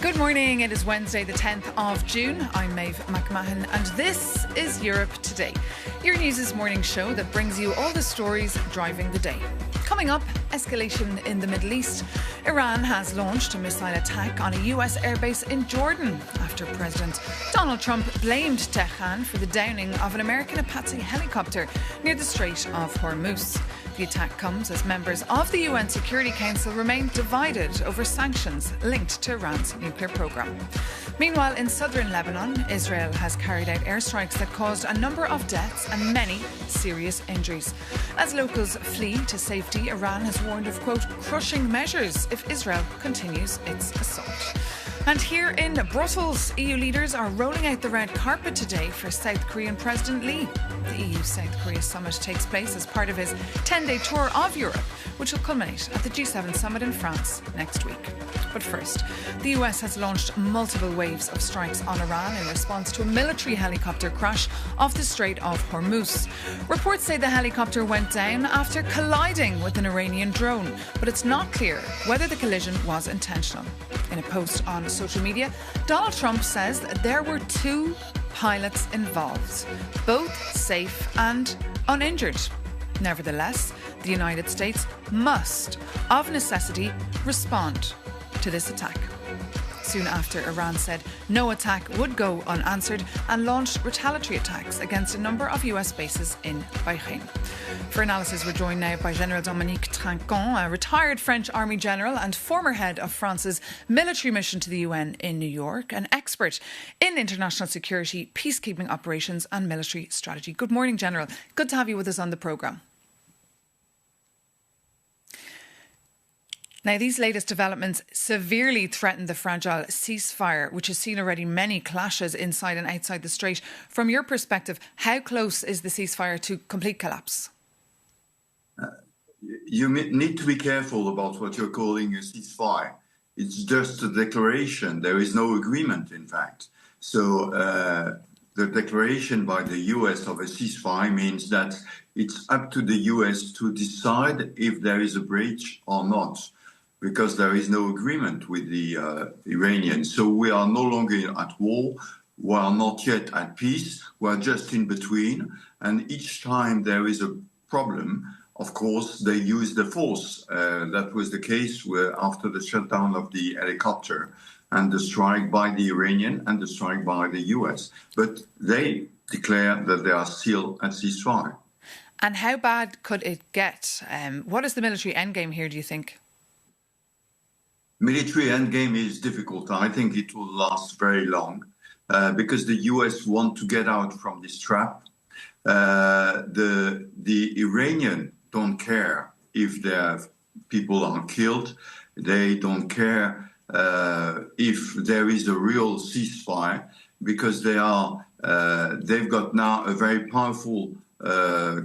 Good morning. It is Wednesday, the 10th of June. I'm Maeve McMahon, and this is Europe Today, your news' morning show that brings you all the stories driving the day. Coming up, escalation in the Middle East. Iran has launched a missile attack on a US airbase in Jordan after President Donald Trump blamed Tehran for the downing of an American Apache helicopter near the Strait of Hormuz. The attack comes as members of the UN Security Council remain divided over sanctions linked to Iran's nuclear programme. Meanwhile, in southern Lebanon, Israel has carried out airstrikes that caused a number of deaths and many serious injuries. As locals flee to safety, Iran has warned of, quote, crushing measures if Israel continues its assault. And here in Brussels, EU leaders are rolling out the red carpet today for South Korean President Lee. The EU-South Korea summit takes place as part of his 10-day tour of Europe, which will culminate at the G7 summit in France next week. But first, the US has launched multiple waves of strikes on Iran in response to a military helicopter crash off the Strait of Hormuz. Reports say the helicopter went down after colliding with an Iranian drone, but it's not clear whether the collision was intentional. In a post on social media, Donald Trump says that there were two pilots involved, both safe and uninjured. Nevertheless, the United States must, of necessity, respond to this attack. Soon after, Iran said no attack would go unanswered and launched retaliatory attacks against a number of US bases in Bahrain. For analysis, we're joined now by General Dominique Trinquant, a retired French Army general and former head of France's military mission to the UN in New York, an expert in international security, peacekeeping operations and military strategy. Good morning, General. Good to have you with us on the programme. Now, these latest developments severely threaten the fragile ceasefire, which has seen already many clashes inside and outside the strait. From your perspective, how close is the ceasefire to complete collapse? You need to be careful about what you're calling a ceasefire. It's just a declaration. There is no agreement, in fact. So the declaration by the US of a ceasefire means that it's up to the US to decide if there is a breach or not, because there is no agreement with the Iranians. So we are no longer at war. We are not yet at peace. We are just in between. And each time there is a problem, of course, they use the force. That was the case after the shutdown of the helicopter and the strike by the Iranian and the strike by the US. But they declare that they are still at ceasefire. And how bad could it get? What is the military endgame here, do you think? Military endgame is difficult. I think it will last very long because the US want to get out from this trap. The Iranian don't care if their people are killed. They don't care if there is a real ceasefire because they've got now a very powerful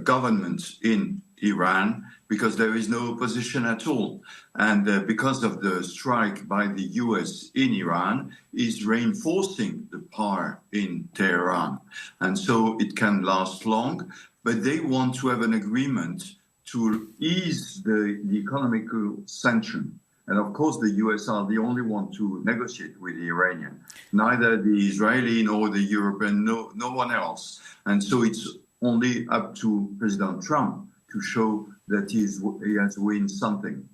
government in Iran because there is no opposition at all. And because of the strike by the US in Iran is reinforcing the power in Tehran. And so it can last long, but they want to have an agreement to ease the economical sanction. And of course, the US are the only one to negotiate with the Iranian, neither the Israeli nor the European, no one else. And so it's only up to President Trump to show that he has won something.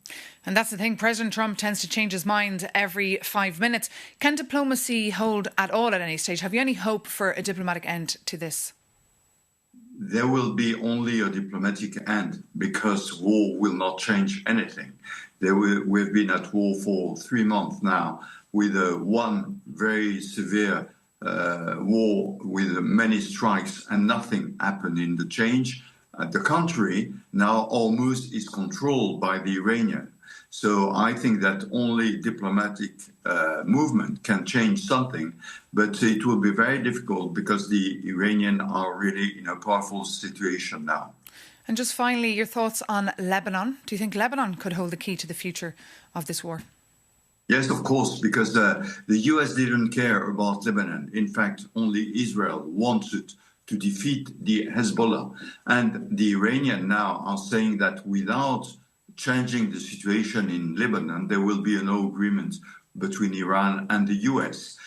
And that's the thing. President Trump tends to change his mind every 5 minutes. Can diplomacy hold at all at any stage? Have you any hope for a diplomatic end to this? There will be only a diplomatic end because war will not change anything. We've been at war for 3 months now with one very severe war with many strikes and nothing happened in the change. At the contrary, now Hormuz is controlled by the Iranian. So I think that only diplomatic movement can change something, but it will be very difficult because the Iranians are really in a powerful situation now. And just finally, your thoughts on Lebanon. Do you think Lebanon could hold the key to the future of this war? Yes, of course, because the US didn't care about Lebanon. In fact, only Israel wanted to defeat the Hezbollah. And the Iranians now are saying that without changing the situation in Lebanon, there will be no agreement between Iran and the US.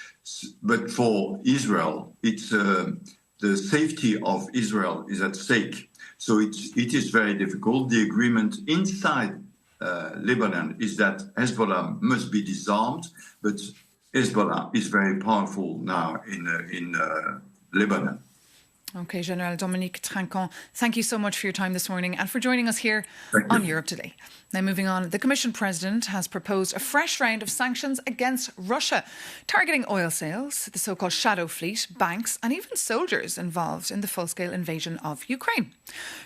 But for Israel, it's the safety of Israel is at stake. So it is very difficult. The agreement inside Lebanon is that Hezbollah must be disarmed, but Hezbollah is very powerful now in Lebanon. Okay, General Dominique Trinquant, thank you so much for your time this morning and for joining us here on Europe Today. Now, moving on, the Commission President has proposed a fresh round of sanctions against Russia, targeting oil sales, the so-called shadow fleet, banks and even soldiers involved in the full-scale invasion of Ukraine.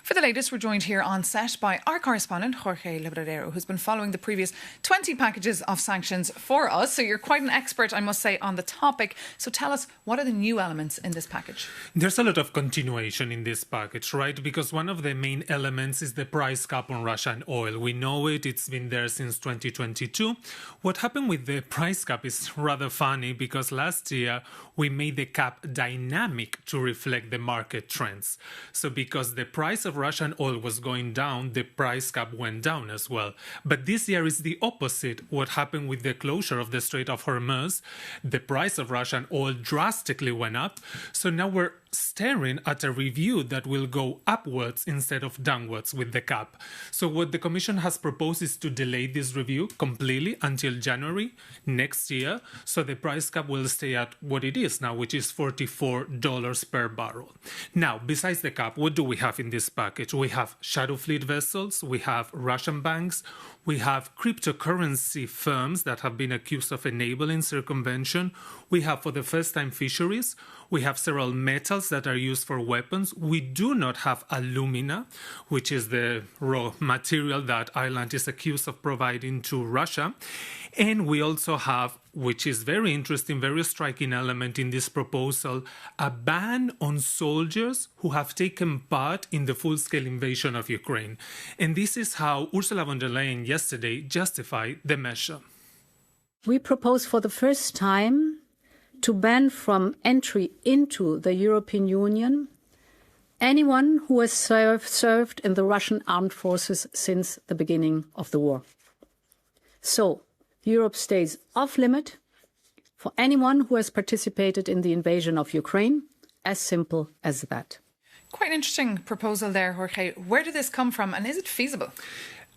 For the latest, we're joined here on set by our correspondent, Jorge Liboreiro, who's been following the previous 20 packages of sanctions for us. So you're quite an expert, I must say, on the topic. So tell us, what are the new elements in this package? There's a lot of continuation in this package, right? Because one of the main elements is the price cap on Russian oil. We know it's been there since 2022. What happened with the price cap is rather funny because last year we made the cap dynamic to reflect the market trends. So because the price of Russian oil was going down, the price cap went down as well. But this year is the opposite. What happened with the closure of the Strait of Hormuz, the price of Russian oil drastically went up. So now we're staring at a review that will go upwards instead of downwards with the cap. So what the Commission has proposed is to delay this review completely until January next year. So the price cap will stay at what it is now, which is $44 per barrel. Now, besides the cap, what do we have in this package? We have shadow fleet vessels, we have Russian banks, we have cryptocurrency firms that have been accused of enabling circumvention. We have, for the first time, fisheries. We have several metals that are used for weapons. We do not have alumina, which is the raw material that Ireland is accused of providing to Russia. And we also have, which is very interesting, very striking element in this proposal, a ban on soldiers who have taken part in the full-scale invasion of Ukraine. And this is how Ursula von der Leyen yesterday justified the measure. We propose for the first time to ban from entry into the European Union anyone who has served in the Russian armed forces since the beginning of the war. So, Europe stays off limit for anyone who has participated in the invasion of Ukraine, as simple as that. Quite an interesting proposal there, Jorge. Where did this come from and is it feasible?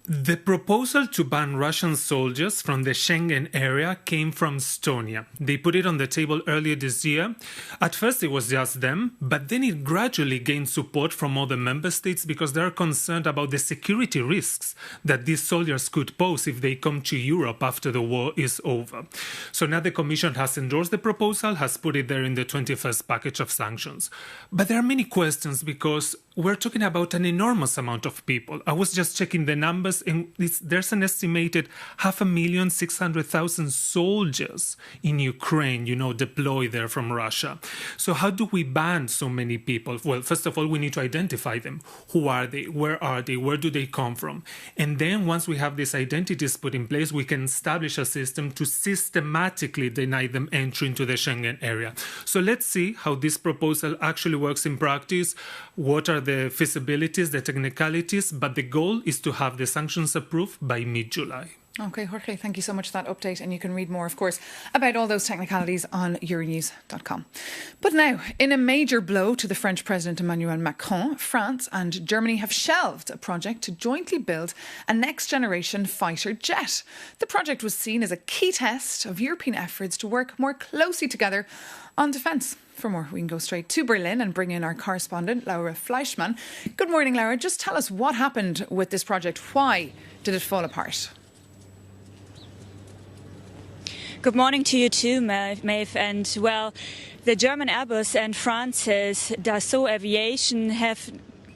The proposal to ban Russian soldiers from the Schengen area came from Estonia. They put it on the table earlier this year. At first it was just them, but then it gradually gained support from other member states because they are concerned about the security risks that these soldiers could pose if they come to Europe after the war is over. So now the Commission has endorsed the proposal, has put it there in the 21st package of sanctions. But there are many questions because we're talking about an enormous amount of people. I was just checking the numbers, and there's an estimated 5,600,000 soldiers in Ukraine, deployed there from Russia. So how do we ban so many people? Well, first of all, we need to identify them. Who are they? Where are they? Where do they come from? And then once we have these identities put in place, we can establish a system to systematically deny them entry into the Schengen area. So let's see how this proposal actually works in practice. What are the feasibilities, the technicalities, but the goal is to have the sanctions approved by mid-July. Okay, Jorge, thank you so much for that update. And you can read more, of course, about all those technicalities on euronews.com. But now, in a major blow to the French President Emmanuel Macron, France and Germany have shelved a project to jointly build a next-generation fighter jet. The project was seen as a key test of European efforts to work more closely together on defence. For more, we can go straight to Berlin and bring in our correspondent, Laura Fleischmann. Good morning, Laura. Just tell us what happened with this project. Why did it fall apart? Good morning to you too, Maeve. And well, the German Airbus and France's Dassault Aviation have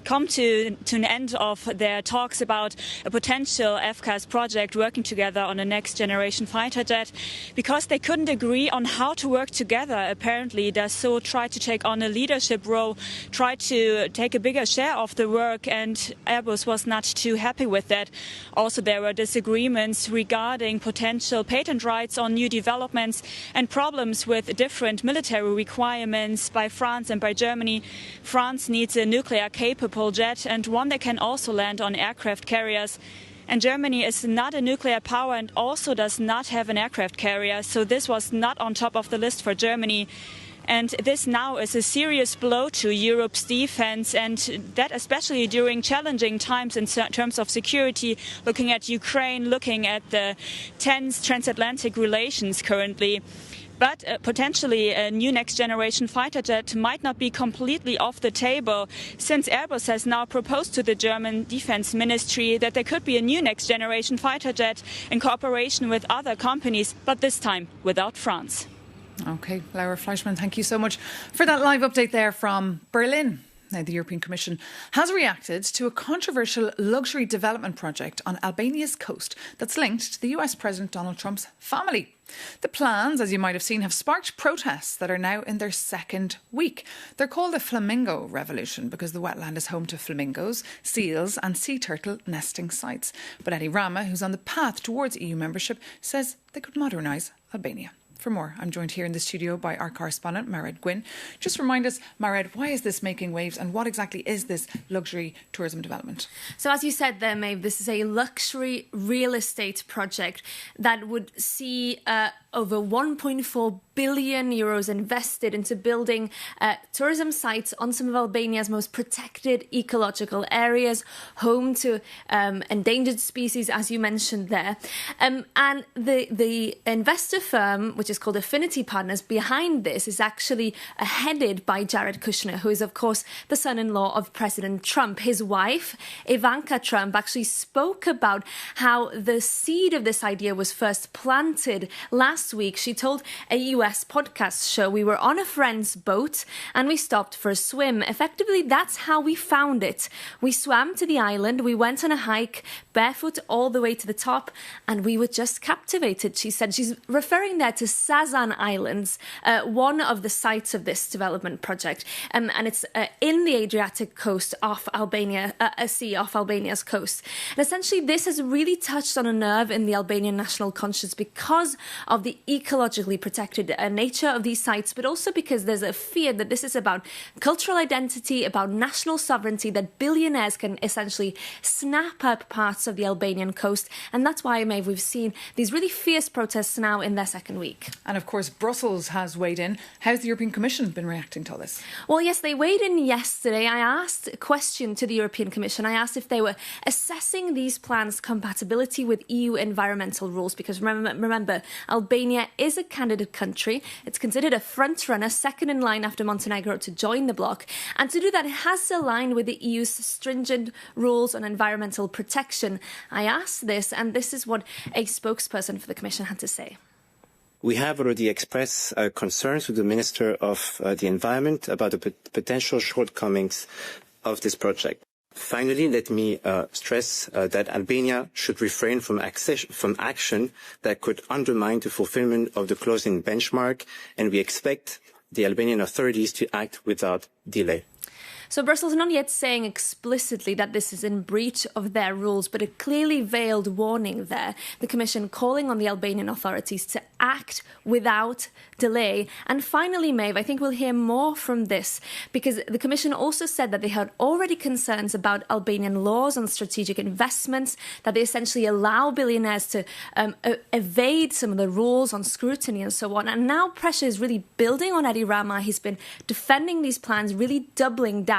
come to an end of their talks about a potential FCAS project working together on a next generation fighter jet because they couldn't agree on how to work together. Apparently, Dassault tried to take on a leadership role, tried to take a bigger share of the work, and Airbus was not too happy with that. Also, there were disagreements regarding potential patent rights on new developments and problems with different military requirements by France and by Germany. France needs a nuclear-capable jet and one that can also land on aircraft carriers. And Germany is not a nuclear power and also does not have an aircraft carrier, so this was not on top of the list for Germany. And this now is a serious blow to Europe's defense, and that especially during challenging times in terms of security, looking at Ukraine, looking at the tense transatlantic relations currently. But potentially a new next-generation fighter jet might not be completely off the table, since Airbus has now proposed to the German Defense Ministry that there could be a new next-generation fighter jet in cooperation with other companies, but this time without France. OK, Laura Fleischmann, thank you so much for that live update there from Berlin. Now, the European Commission has reacted to a controversial luxury development project on Albania's coast that's linked to the US President Donald Trump's family. The plans, as you might have seen, have sparked protests that are now in their second week. They're called the Flamingo Revolution because the wetland is home to flamingos, seals and sea turtle nesting sites. But Edi Rama, who's on the path towards EU membership, says they could modernise Albania. For more, I'm joined here in the studio by our correspondent, Mairead Gwynn. Just remind us, Mairead, why is this making waves and what exactly is this luxury tourism development? So as you said there, Maeve, this is a luxury real estate project that would see over 1.4 billion euros invested into building tourism sites on some of Albania's most protected ecological areas, home to endangered species, as you mentioned there. And the investor firm, which is called Affinity Partners, behind this is actually headed by Jared Kushner, who is, of course, the son-in-law of President Trump. His wife, Ivanka Trump, actually spoke about how the seed of this idea was first planted last week. She told a US podcast show, "We were on a friend's boat and we stopped for a swim. Effectively, that's how we found it. We swam to the island, we went on a hike, barefoot all the way to the top, and we were just captivated," she said. She's referring there to Sazan Islands, one of the sites of this development project. And it's in the Adriatic coast off Albania, a sea off Albania's coast. And essentially, this has really touched on a nerve in the Albanian national conscience because of the ecologically protected nature of these sites, but also because there's a fear that this is about cultural identity, about national sovereignty, that billionaires can essentially snap up parts of the Albanian coast. And that's why, Maeve, we've seen these really fierce protests now in their second week. And of course, Brussels has weighed in. How's the European Commission been reacting to all this? Well, yes, they weighed in yesterday. I asked a question to the European Commission. I asked if they were assessing these plans' compatibility with EU environmental rules, because remember, Albania is a candidate country. It's considered a front-runner, second in line after Montenegro to join the bloc. And to do that, it has to align with the EU's stringent rules on environmental protection. I asked this, and this is what a spokesperson for the Commission had to say. We have already expressed concerns to the Minister of the Environment about the potential shortcomings of this project. Finally, let me stress that Albania should refrain from action that could undermine the fulfillment of the closing benchmark, and we expect the Albanian authorities to act without delay. So Brussels not yet saying explicitly that this is in breach of their rules, but a clearly veiled warning there. The Commission calling on the Albanian authorities to act without delay. And finally, Maeve, I think we'll hear more from this, because the Commission also said that they had already concerns about Albanian laws on strategic investments, that they essentially allow billionaires to evade some of the rules on scrutiny and so on. And now pressure is really building on Edi Rama. He's been defending these plans, really doubling down.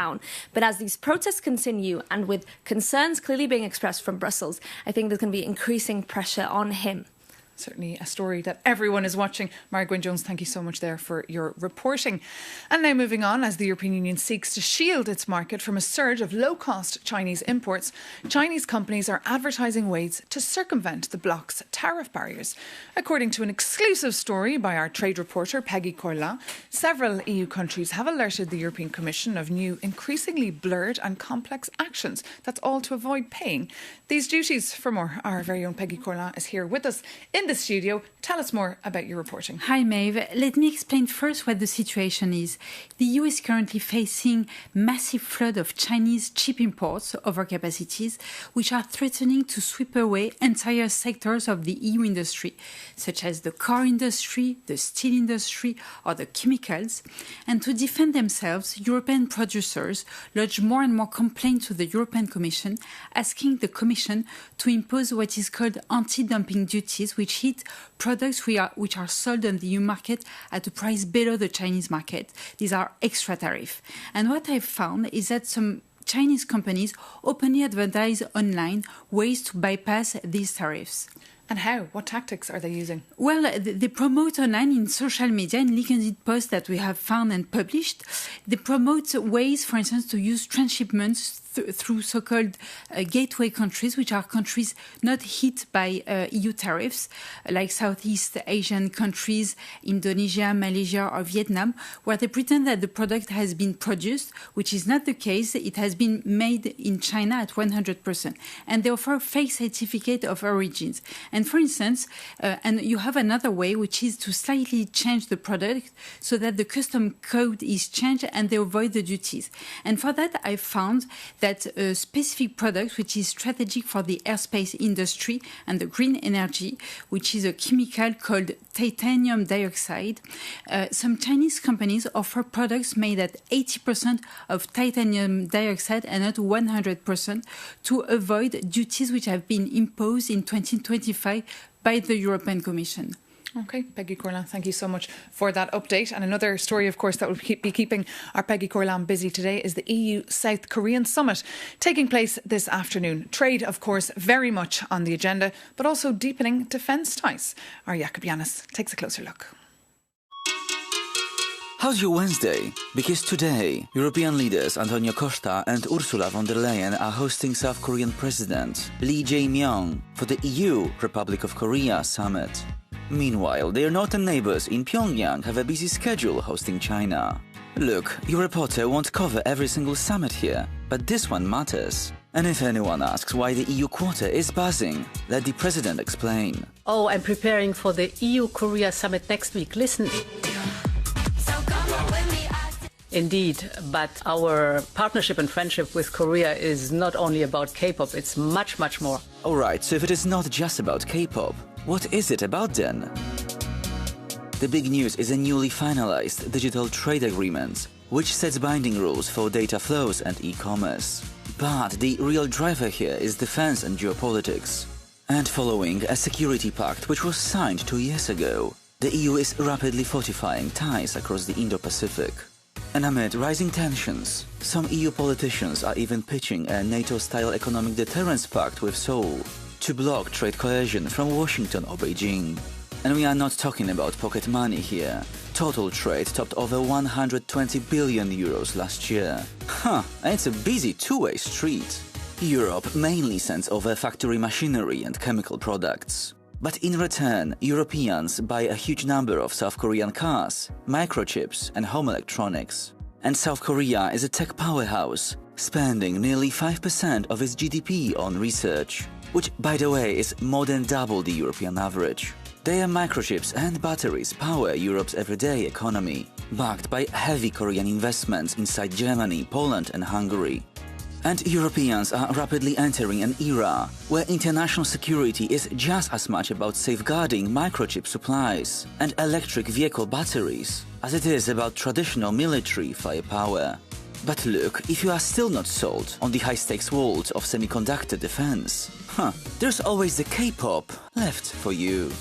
But as these protests continue, and with concerns clearly being expressed from Brussels, I think there's going to be increasing pressure on him. Certainly a story that everyone is watching. Mara Gwynne-Jones, thank you so much there for your reporting. And now moving on, as the European Union seeks to shield its market from a surge of low-cost Chinese imports, Chinese companies are advertising ways to circumvent the bloc's tariff barriers. According to an exclusive story by our trade reporter Peggy Corlin, several EU countries have alerted the European Commission of new, increasingly blurred and complex actions. That's all to avoid paying these duties. For more, our very own Peggy Corlin is here with us in the studio. Tell us more about your reporting. Hi, Maeve. Let me explain first what the situation is. The EU is currently facing massive flood of Chinese cheap imports overcapacities, which are threatening to sweep away entire sectors of the EU industry, such as the car industry, the steel industry, or the chemicals. And to defend themselves, European producers lodge more and more complaints to the European Commission, asking the Commission to impose what is called anti-dumping duties, which hit products which are sold on the EU market at a price below the Chinese market. These are extra tariff. And what I've found is that some Chinese companies openly advertise online ways to bypass these tariffs. And how? What tactics are they using? Well, they promote online in social media, in LinkedIn posts that we have found and published. They promote ways, for instance, to use transshipments through so-called gateway countries, which are countries not hit by EU tariffs, like Southeast Asian countries, Indonesia, Malaysia, or Vietnam, where they pretend that the product has been produced, which is not the case. It has been made in China at 100%. And they offer fake certificate of origins. And for instance, and you have another way, which is to slightly change the product so that the custom code is changed and they avoid the duties. And for that, I found that a specific product which is strategic for the airspace industry and the green energy, which is a chemical called titanium dioxide. Some Chinese companies offer products made at 80% of titanium dioxide and not 100% to avoid duties which have been imposed in 2025 by the European Commission. Okay, Peggy Corlin, thank you so much for that update. And another story, of course, that will be keeping our Peggy Corlin busy today is the EU-South Korean summit taking place this afternoon. Trade, of course, very much on the agenda, but also deepening defence ties. Our Jakob Yanis takes a closer look. How's your Wednesday? Because today, European leaders Antonio Costa and Ursula von der Leyen are hosting South Korean President Lee Jae-myung for the EU Republic of Korea summit. Meanwhile, their northern neighbors in Pyongyang have a busy schedule hosting China. Look, your reporter won't cover every single summit here, but this one matters. And if anyone asks why the EU quarter is buzzing, let the president explain. Oh, I'm preparing for the EU-Korea summit next week. Listen. Indeed, but our partnership and friendship with Korea is not only about K-pop, it's much, much more. Alright, so if it is not just about K-pop, what is it about then? The big news is a newly finalized digital trade agreement, which sets binding rules for data flows and e-commerce. But the real driver here is defense and geopolitics. And following a security pact which was signed 2 years ago, the EU is rapidly fortifying ties across the Indo-Pacific. And amid rising tensions, some EU politicians are even pitching a NATO-style economic deterrence pact with Seoul to block trade coercion from Washington or Beijing. And we are not talking about pocket money here. Total trade topped over 120 billion euros last year. And it's a busy two-way street. Europe mainly sends over factory machinery and chemical products. But in return, Europeans buy a huge number of South Korean cars, microchips and home electronics. And South Korea is a tech powerhouse, spending nearly 5% of its GDP on research, which, by the way, is more than double the European average. Their microchips and batteries power Europe's everyday economy, backed by heavy Korean investments inside Germany, Poland and Hungary. And Europeans are rapidly entering an era where international security is just as much about safeguarding microchip supplies and electric vehicle batteries as it is about traditional military firepower. But look, if you are still not sold on the high-stakes world of semiconductor defense, there's always the K-pop left for you.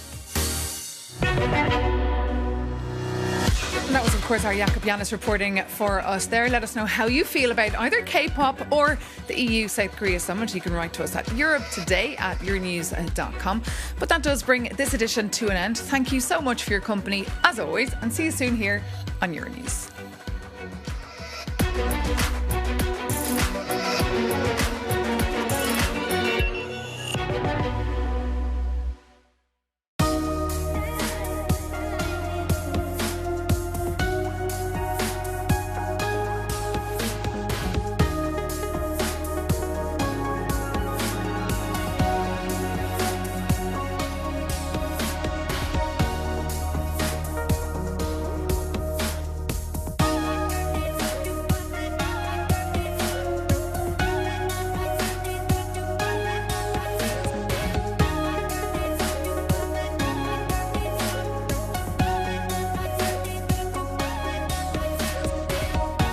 And that was, of course, our Jakob Yanis reporting for us there. Let us know how you feel about either K-pop or the EU-South Korea summit. You can write to us at europetoday@yournews.com. But that does bring this edition to an end. Thank you so much for your company, as always, and see you soon here on Euronews.